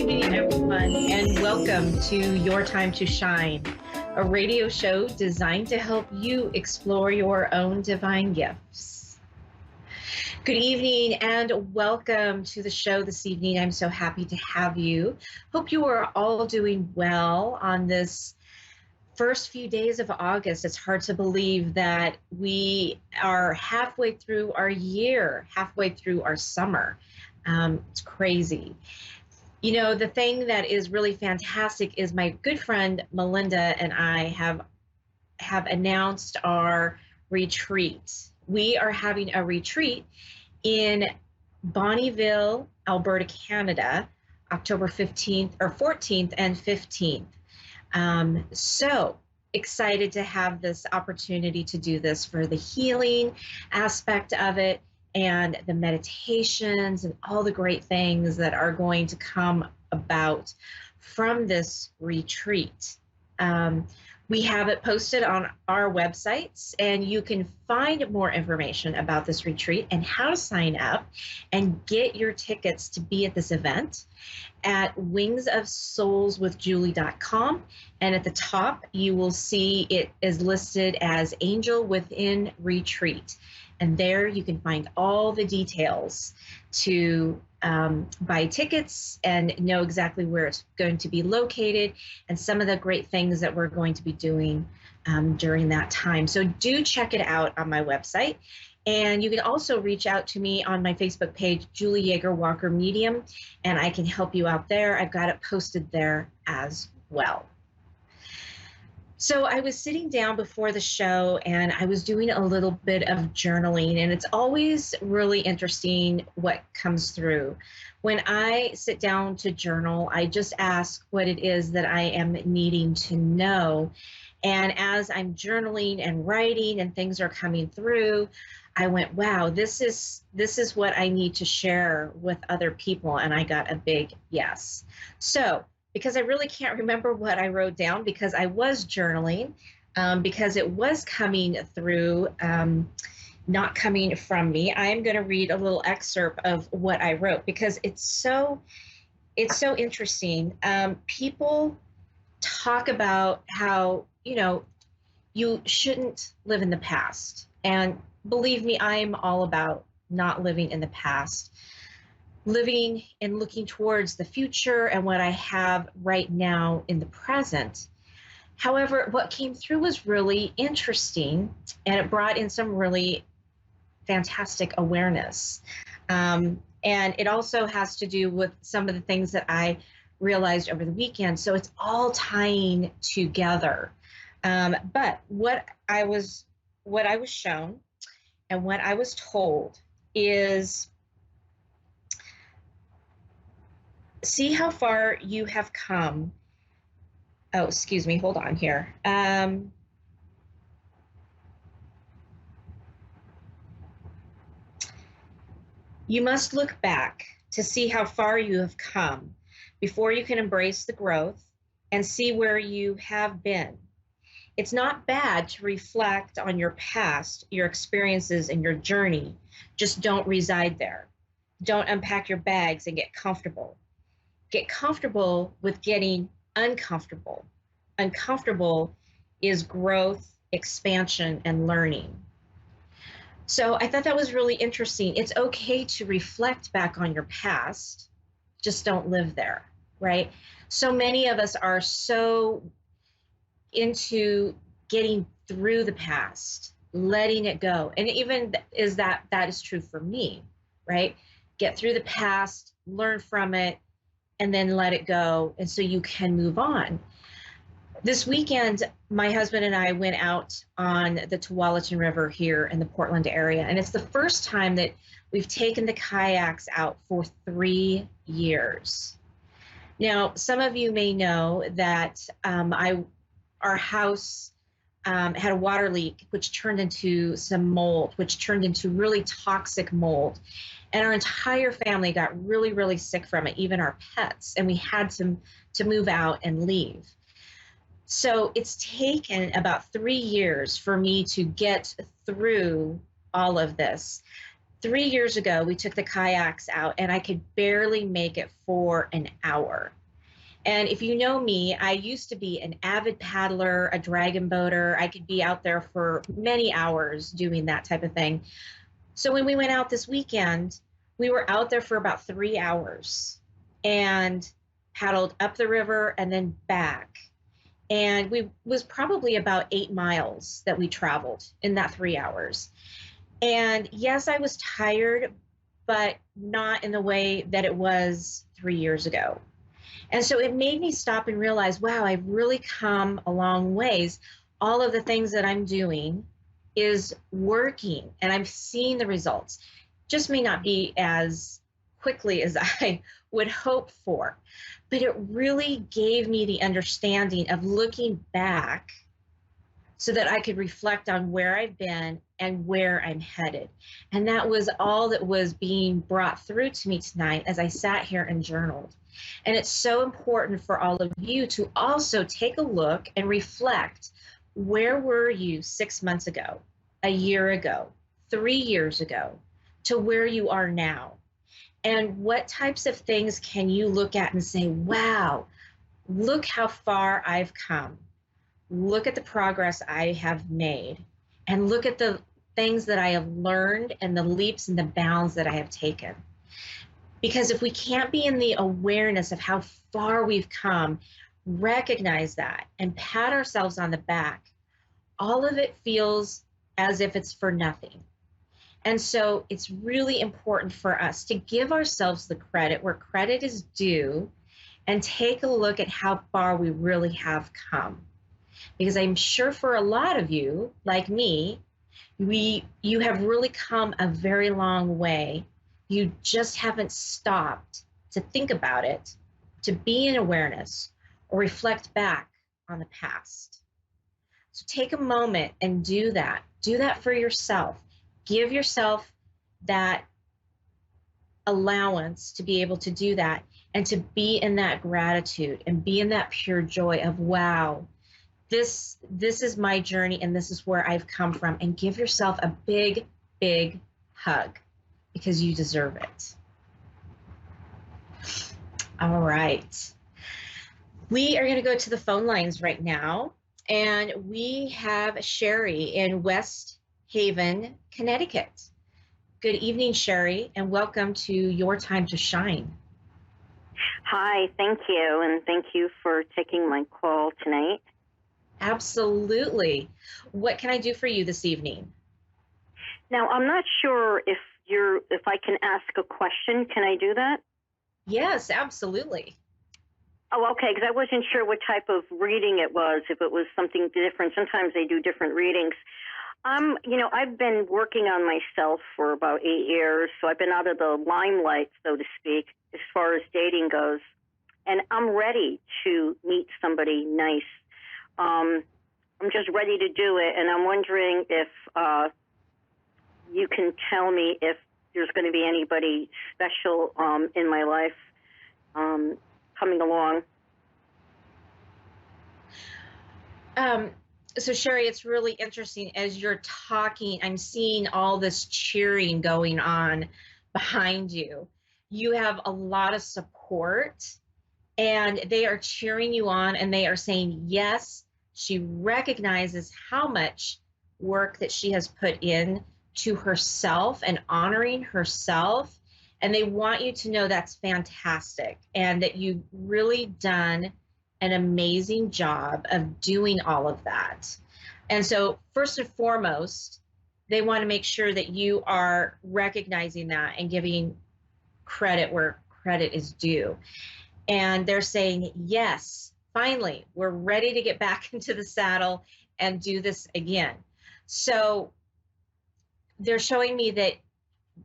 evening, everyone, and welcome to Your Time to Shine, a radio show designed to help you explore your own divine gifts. Good evening and welcome to the show this evening. I'm so happy to have you. Hope you are all doing well on this first few days of August. It's hard to believe that we are halfway through our year, halfway through our summer. It's crazy. You know, the thing that is really fantastic is my good friend Melinda and I have announced our retreat. We are having a retreat in Bonnyville, Alberta, Canada, October 15th or 14th and 15th. So excited to have this opportunity to do this for the healing aspect of it and the meditations and all the great things that are going to come about from this retreat. We have it posted on our websites, and you can find more information about this retreat and how to sign up and get your tickets to be at this event at wingsofsoulswithjulie.com. And at the top, you will see it is listed as Angel Within Retreat. And there you can find all the details to buy tickets and know exactly where it's going to be located and some of the great things that we're going to be doing during that time. So do check it out on my website. And you can also reach out to me on my Facebook page, Julie YeagerWalker Medium, and I can help you out there. I've got it posted there as well. So I was sitting down before the show and I was doing a little bit of journaling, and it's always really interesting what comes through. When I sit down to journal, I just ask what it is that I am needing to know. And as I'm journaling and writing and things are coming through, I went, wow, this is what I need to share with other people. And I got a big yes. So because I really can't remember what I wrote down because I was journaling, because it was coming through, not coming from me. I am going to read a little excerpt of what I wrote because it's so interesting. People talk about how, you shouldn't live in the past. And believe me, I am all about not living in the past. Living and looking towards the future and what I have right now in the present. However, what came through was really interesting, and it brought in some really fantastic awareness. And it also has to do with some of the things that I realized over the weekend. So it's all tying together. But what I was shown and what I was told is, see how far you have come. Oh, excuse me, hold on here. You must look back to see how far you have come before you can embrace the growth and see where you have been. It's not bad to reflect on your past, your experiences, and your journey. Just don't reside there. Don't unpack your bags and get comfortable. Get comfortable with getting uncomfortable. Uncomfortable is growth, expansion, and learning. So I thought that was really interesting. It's okay to reflect back on your past, just don't live there, right? So many of us are so into getting through the past, letting it go. And even that is true for me, right? Get through the past, learn from it, and then let it go, and so you can move on. This weekend, my husband and I went out on the Tualatin River here in the Portland area, and it's the first time that we've taken the kayaks out for 3 years. Now, some of you may know that our house had a water leak, which turned into some mold, which turned into really toxic mold. And our entire family got really, really sick from it, even our pets. And we had to move out and leave. So it's taken about 3 years for me to get through all of this. 3 years ago, we took the kayaks out and I could barely make it for an hour. And if you know me, I used to be an avid paddler, a dragon boater. I could be out there for many hours doing that type of thing. So when we went out this weekend, we were out there for about 3 hours and paddled up the river and then back. And we was probably about 8 miles that we traveled in that 3 hours. And yes, I was tired, but not in the way that it was 3 years ago. And so it made me stop and realize, wow, I've really come a long ways. All of the things that I'm doing is working and I'm seeing the results. Just may not be as quickly as I would hope for, but it really gave me the understanding of looking back so that I could reflect on where I've been and where I'm headed. And that was all that was being brought through to me tonight as I sat here and journaled. And it's so important for all of you to also take a look and reflect, where were you 6 months ago, a year ago, 3 years ago, to where you are now? And what types of things can you look at and say, wow, look how far I've come. Look at the progress I have made, and look at the things that I have learned and the leaps and the bounds that I have taken. Because if we can't be in the awareness of how far we've come, recognize that and pat ourselves on the back, all of it feels as if it's for nothing. And so it's really important for us to give ourselves the credit where credit is due and take a look at how far we really have come. Because I'm sure for a lot of you, like me, you have really come a very long way. You just haven't stopped to think about it, to be in awareness, or reflect back on the past. So take a moment and do that. Do that for yourself. Give yourself that allowance to be able to do that and to be in that gratitude and be in that pure joy of, wow, this is my journey and this is where I've come from, and give yourself a big, big hug because you deserve it. All right. We are going to go to the phone lines right now, and we have Sherry in West Haven, Connecticut. Good evening, Sherry, and welcome to Your Time to Shine. Hi, thank you, and thank you for taking my call tonight. Absolutely. What can I do for you this evening? Now, I'm not sure if I can ask a question. Can I do that? Yes, absolutely. Oh, okay, because I wasn't sure what type of reading it was, if it was something different. Sometimes they do different readings. I've been working on myself for about 8 years, so I've been out of the limelight, so to speak, as far as dating goes, and I'm ready to meet somebody nice. I'm just ready to do it, and I'm wondering if you can tell me if there's going to be anybody special in my life coming along. So Sherry, it's really interesting as you're talking, I'm seeing all this cheering going on behind you. You have a lot of support, and they are cheering you on, and they are saying, yes, she recognizes how much work that she has put in to herself and honoring herself. And they want you to know that's fantastic and that you've really done an amazing job of doing all of that. And so first and foremost, they want to make sure that you are recognizing that and giving credit where credit is due. And they're saying, yes, finally, we're ready to get back into the saddle and do this again. So they're showing me that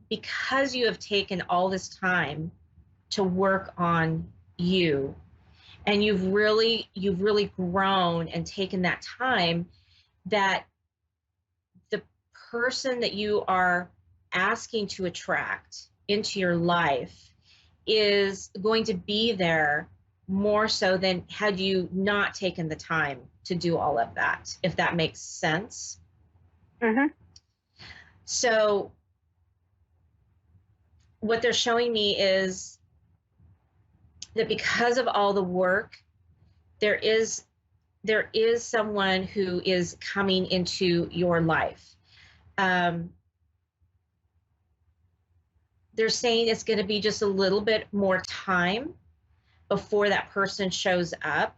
because you have taken all this time to work on you, and you've really grown and taken that time, that the person that you are asking to attract into your life is going to be there more so than had you not taken the time to do all of that, if that makes sense. Mm-hmm. So what they're showing me is that because of all the work, there is someone who is coming into your life. They're saying it's going to be just a little bit more time before that person shows up,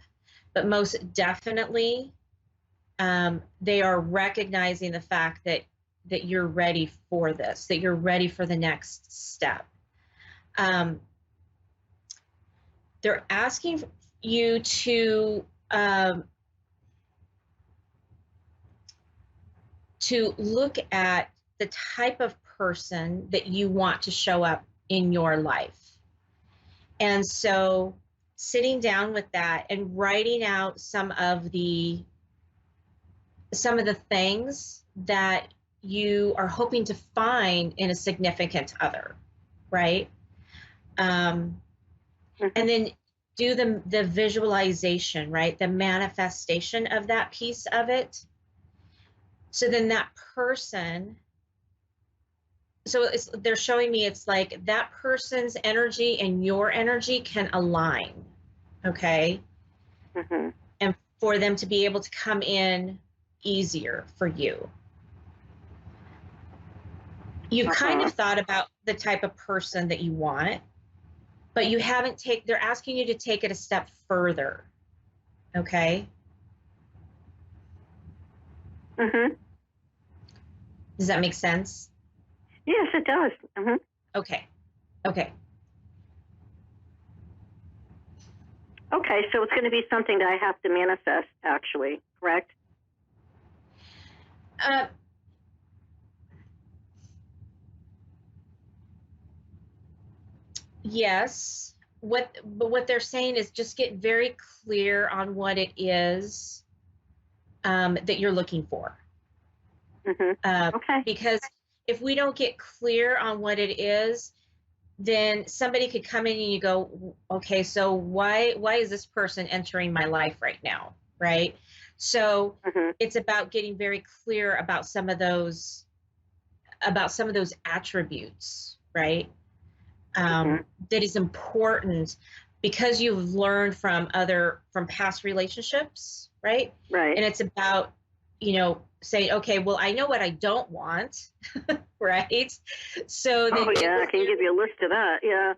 but most definitely they are recognizing the fact that you're ready for this, that you're ready for the next step. They're asking you to look at the type of person that you want to show up in your life. And so sitting down with that and writing out some of the things that you are hoping to find in a significant other, right? And then do the visualization, right? The manifestation of that piece of it. So then that person, so they're showing me it's like that person's energy and your energy can align, okay? And for them to be able to come in easier for you. You've kind of thought about the type of person that you want, but you haven't they're asking you to take it a step further, okay? Does that make sense? Yes, it does. Okay. Okay, so it's going to be something that I have to manifest, actually, correct? Yes. But what they're saying is just get very clear on what it is that you're looking for. Because if we don't get clear on what it is, then somebody could come in and you go, okay, so why is this person entering my life right now, right? So it's about getting very clear about some of those attributes, right? That is important because you've learned from past relationships, right? Right. And it's about, saying, okay, well, I know what I don't want, right? So then I can give you a list of that. Yeah.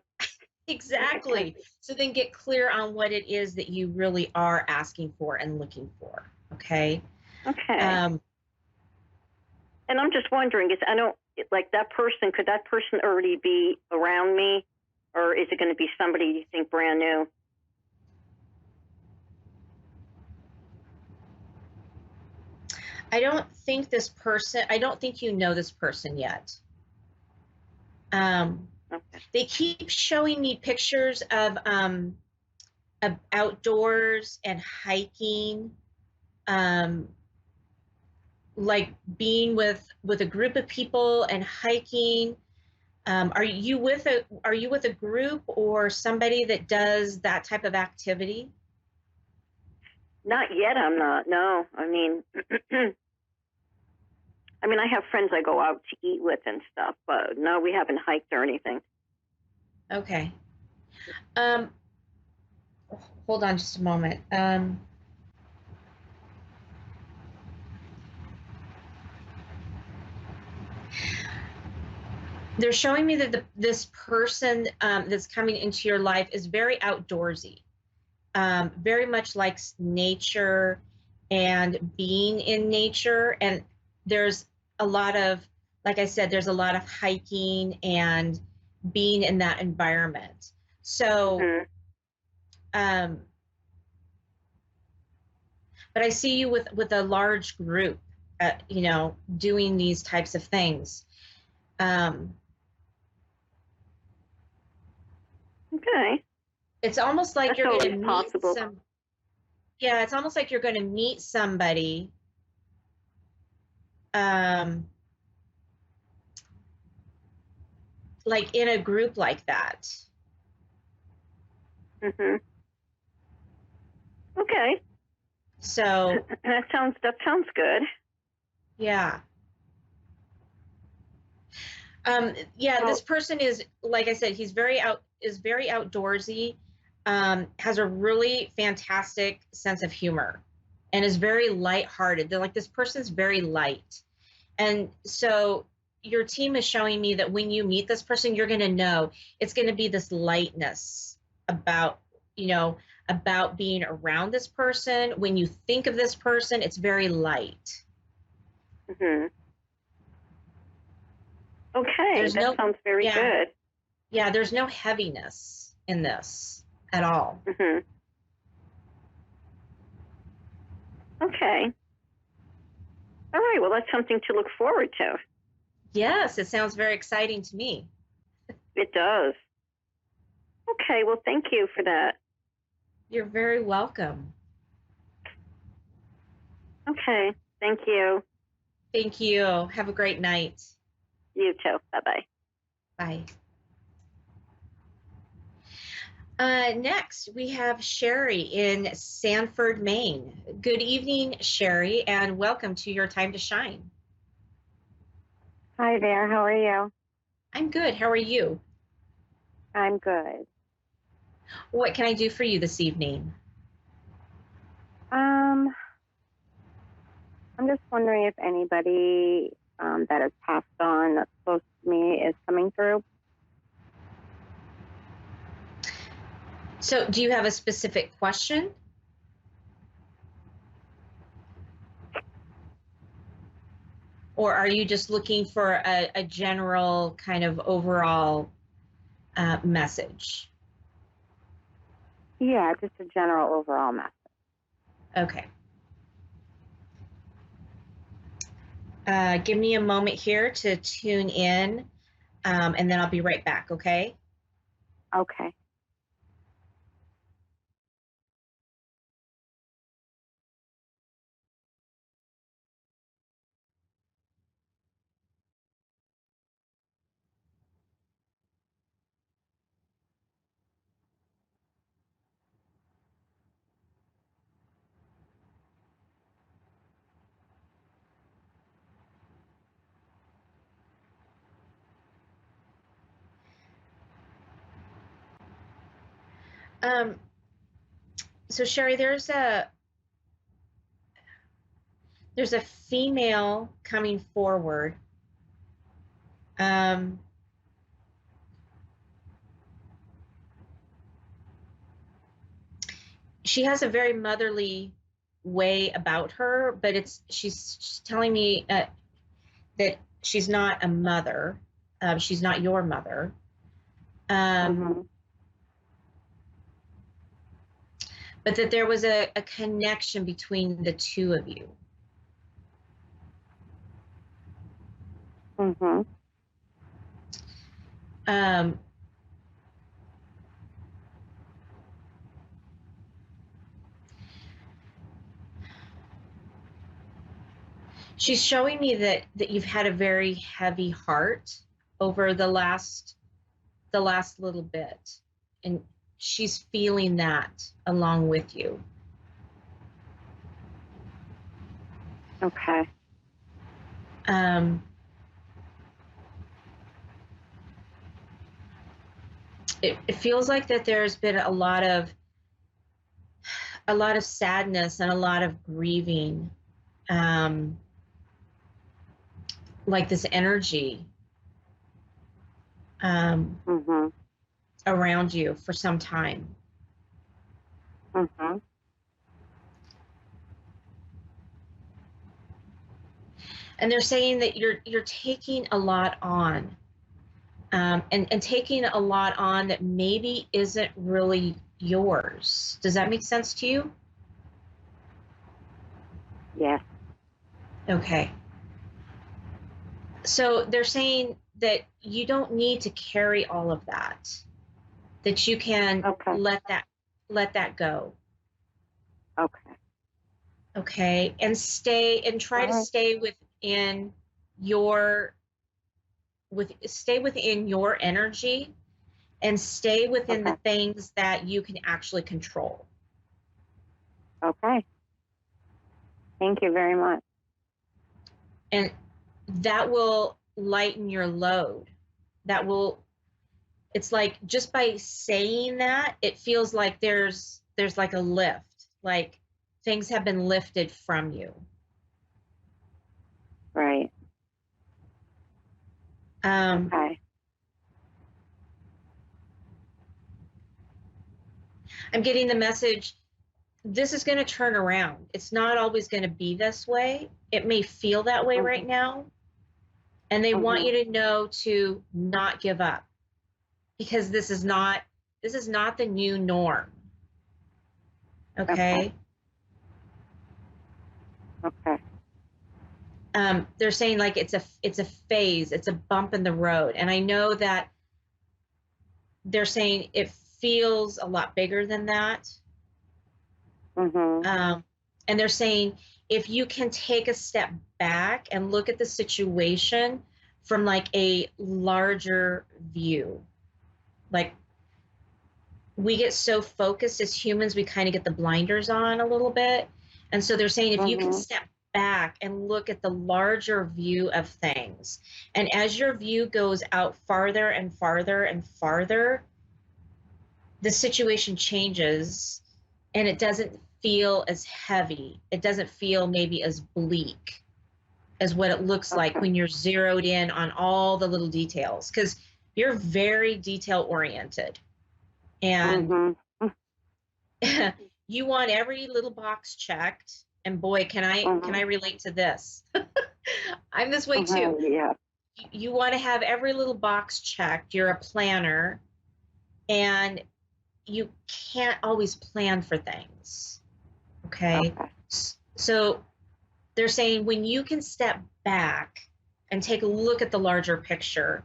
Exactly. So then get clear on what it is that you really are asking for and looking for. Okay. And I'm just wondering, could that person already be around me, or is it going to be somebody you think brand new? I don't think you know this person yet. They keep showing me pictures of outdoors and hiking, like being with a group of people and hiking. Are you with a group or somebody that does that type of activity? Not yet. I'm not. No. I mean, I have friends I go out to eat with and stuff, but no, we haven't hiked or anything. Okay. Hold on just a moment. They're showing me that this person that's coming into your life is very outdoorsy, very much likes nature and being in nature. And there's a lot of, like I said, there's a lot of hiking and being in that environment. So, but I see you with a large group, doing these types of things. It's almost like you're going to meet it's almost like you're going to meet somebody like in a group like that. Okay. So that sounds good. Yeah. Yeah, Well, this person is, like I said, is very outdoorsy, has a really fantastic sense of humor, and is very lighthearted. They're like, this person's very light. And so your team is showing me that when you meet this person, you're going to know it's going to be this lightness about, you know, about being around this person. When you think of this person, it's very light. hmm okay, There's that no, sounds very yeah, good. yeah, there's no heaviness in this at all. hmm Okay. All right. Well, that's something to look forward to. Yes, it sounds very exciting to me. It does. Okay. Well, thank you for that. You're very welcome. Okay. Thank you. Thank you. Have a great night. You too. Bye bye. Bye. Next, we have Sherry in Sanford, Maine. Good evening, Sherry, and welcome to Your Time to Shine. Hi there, how are you? I'm good. How are you? I'm good. What can I do for you this evening? Um, I'm just wondering if anybody that has passed on that's close to me is coming through. So, do you have a specific question? Or are you just looking for a general kind of overall message? Yeah, just a general overall message. Okay. Give me a moment here to tune in, and then I'll be right back, okay? Okay. Um, so Sherry, there's a female coming forward. Um, she has a very motherly way about her, but she's telling me that she's not a mother. She's not your mother. Mm-hmm. But that there was a connection between the two of you. Mm-hmm. Um, she's showing me that you've had a very heavy heart over the last little bit, and she's feeling that along with you. Okay. Um, it feels like that there's been a lot of sadness and a lot of grieving, um, like this energy Mm-hmm. around you for some time. Mm-hmm. And they're saying that you're taking a lot on, and taking a lot on that maybe isn't really yours. Does that make sense to you? Yes. Okay. So they're saying that you don't need to carry all of that, that you can Okay. let that go. Okay. Okay. And try All to right. stay within your stay within your energy, and stay within the Okay. things that you can actually control. Okay. Thank you very much. And that will lighten your load. that will, it's like just by saying that, it feels like there's like a lift, like things have been lifted from you. Right. Okay. I'm getting the message, this is going to turn around. It's not always going to be this way. It may feel that way right now. And they want you to know to not give up, because this is not the new norm. Okay? Okay. They're saying like it's a phase, it's a bump in the road. And I know that they're saying it feels a lot bigger than that. And they're saying if you can take a step back and look at the situation from like a larger view, like we get so focused as humans, we kind of get the blinders on a little bit. And so they're saying if you can step back and look at the larger view of things, and as your view goes out farther and farther and farther, the situation changes and it doesn't feel as heavy. It doesn't feel maybe as bleak as what it looks like when you're zeroed in on all the little details, because you're very detail oriented. And you want every little box checked. And boy, can I relate to this. I'm this way too. Yeah. You want to have every little box checked. You're a planner, and you can't always plan for things. Okay. So they're saying when you can step back and take a look at the larger picture,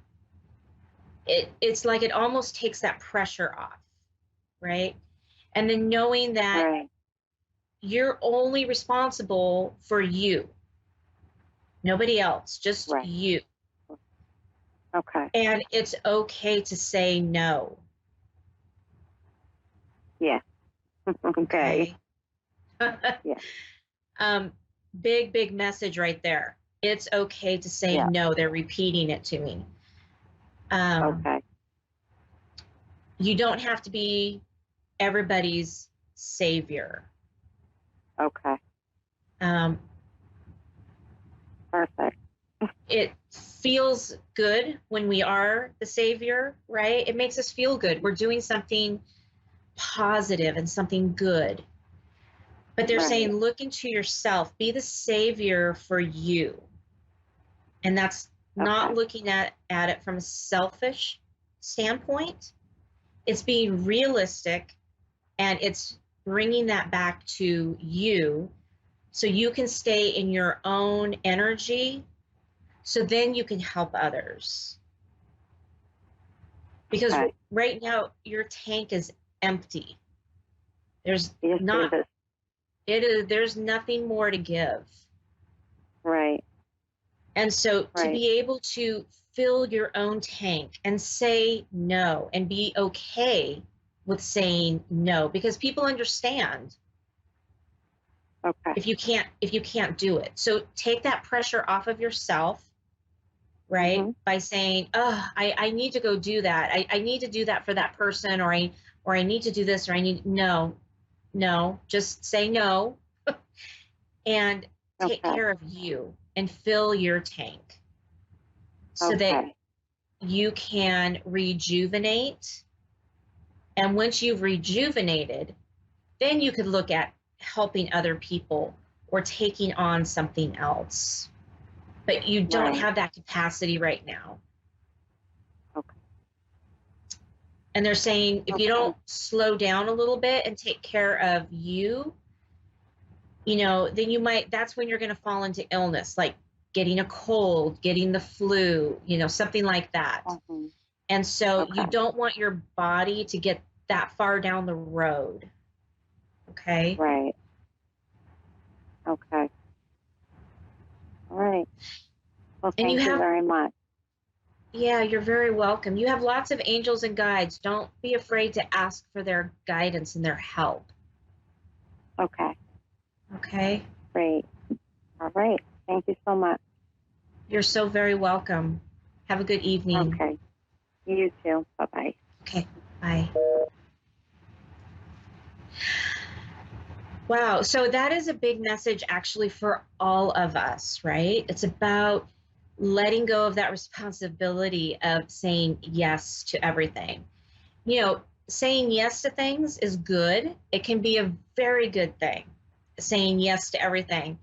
it's like it almost takes that pressure off, right? And then knowing that you're only responsible for you, nobody else, just you. Okay. And it's okay to say no. Yeah. Okay. Yeah. Big message right there. It's okay to say no. They're repeating it to me. You don't have to be everybody's savior. Okay. Perfect. It feels good when we are the savior, right? It makes us feel good. We're doing something positive and something good. But they're saying, look into yourself, be the savior for you. And that's not looking at it from a selfish standpoint. It's being realistic, and it's bringing that back to you so you can stay in your own energy, so then you can help others. Because right now your tank is empty. There's there's nothing more to give. Right. And so to be able to fill your own tank and say no, and be okay with saying no, because people understand if you can't do it. So take that pressure off of yourself, right? By saying, oh, I need to go do that. I need to do that for that person, or I need to do this, or I need, no, just say no and take care of you and fill your tank so that you can rejuvenate. And once you've rejuvenated, then you could look at helping other people or taking on something else. But you don't have that capacity right now. And they're saying if you don't slow down a little bit and take care of you, then that's when you're going to fall into illness, like getting a cold, getting the flu, something like that. And so you don't want your body to get that far down the road. Okay. Right. Okay. All right. Well, thank you very much. Yeah, you're very welcome. You have lots of angels and guides. Don't be afraid to ask for their guidance and their help. Okay. Okay. Great. All right. Thank you so much. You're so very welcome. Have a good evening. Okay. You too. Bye-bye. Okay, bye. Wow, so that is a big message actually for all of us, right? It's about letting go of that responsibility of saying yes to everything. You know, saying yes to things is good. It can be a very good thing, saying yes to everything.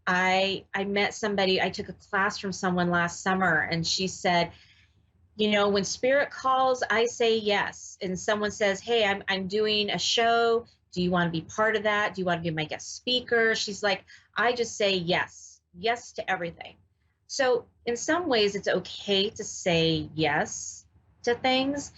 I met somebody, I took a class from someone last summer, and she said, you know, when spirit calls, I say yes. And someone says, hey, I'm doing a show. Do you want to be part of that? Do you want to be my guest speaker? She's like, I just say yes, yes to everything. So in some ways, it's okay to say yes to things.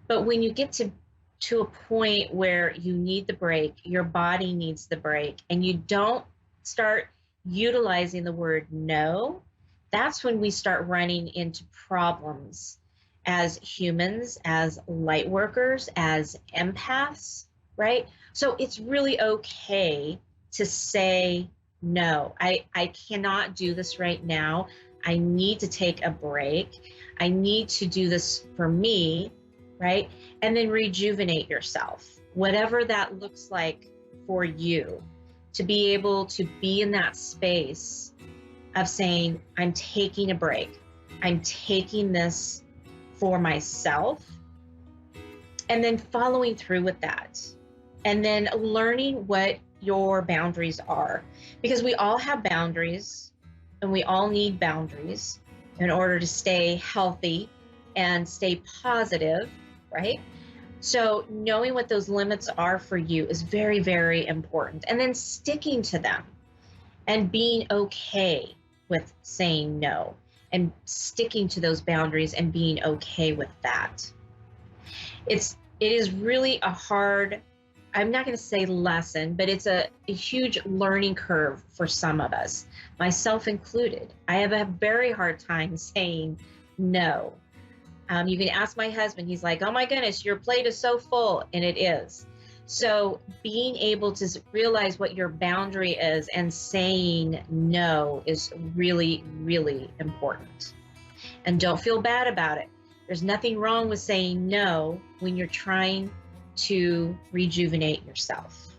But when you get to a point where you need the break, your body needs the break, and you don't start utilizing the word no, that's when we start running into problems as humans, as light workers, as empaths, right? So it's really okay to say no. I cannot do this right now. I need to take a break. I need to do this for me, right? And then rejuvenate yourself, whatever that looks like for you, to be able to be in that space of saying, I'm taking a break. I'm taking this for myself, and then following through with that, and then learning what your boundaries are, because we all have boundaries and we all need boundaries in order to stay healthy and stay positive, right? So knowing what those limits are for you is very, very important, and then sticking to them and being okay with saying no and sticking to those boundaries and being okay with that. It is really a hard, I'm not going to say lesson, but it's a huge learning curve for some of us, myself included. I have a very hard time saying no. You can ask my husband, he's like, oh my goodness, your plate is so full, and it is. So being able to realize what your boundary is and saying no is really, really important. And don't feel bad about it. There's nothing wrong with saying no when you're trying to rejuvenate yourself.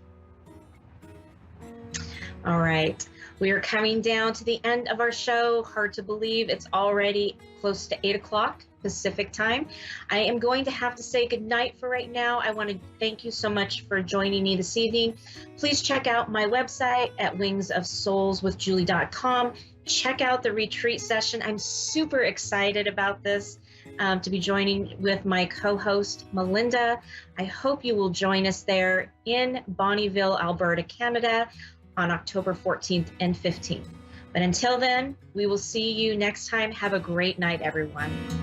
All right, we are coming down to the end of our show. Hard to believe it's already close to 8 o'clock Pacific time. I am going to have to say goodnight for right now. I want to thank you so much for joining me this evening. Please check out my website at wingsofsoulswithjulie.com. Check out the retreat session. I'm super excited about this, to be joining with my co-host, Melinda. I hope you will join us there in Bonnyville, Alberta, Canada on October 14th and 15th. But until then, we will see you next time. Have a great night, everyone.